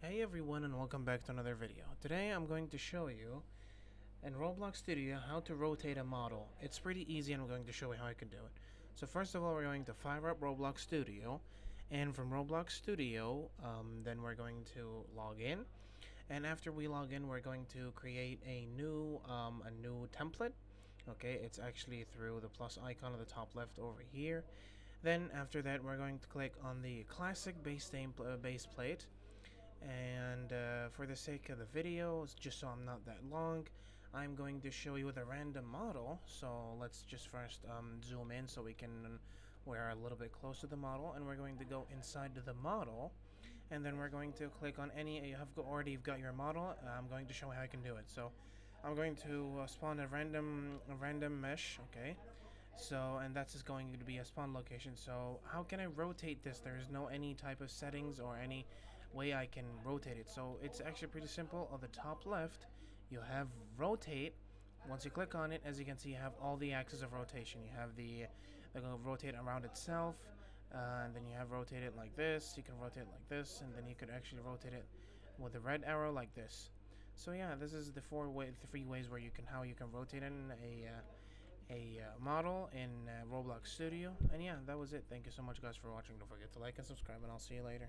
Hey everyone, and welcome back to another video. Today I'm going to show you in Roblox Studio how to rotate a model. It's pretty easy and I'm going to show you how I can do it. So first of all, we're going to fire up Roblox Studio, and from Roblox Studio then we're going to log in, and after we log in we're going to create a new template. Okay, it's actually through the plus icon at the top left over here. Then after that we're going to click on the classic base plate, and for the sake of the video, just so I'm not that long, I'm going to show you with a random model. So let's just first zoom in so we're a little bit close to the model, and we're going to go inside the model, and then we're going to click on any. You've got your model. I'm going to show how I can do it. So I'm going to spawn a random mesh. Okay. So, and that's just going to be a spawn location. So how can I rotate this? There's no any type of settings or any way I can rotate it. So it's actually pretty simple. On the top left, you have rotate. Once you click on it, as you can see, you have all the axes of rotation. You have the rotate around itself, and then you have rotate it like this. You can rotate it like this, and then you could actually rotate it with the red arrow like this. So yeah, this is the three ways where how you can rotate in a model in Roblox Studio. And yeah, that was it. Thank you so much guys for watching. Don't forget to like and subscribe, and I'll see you later.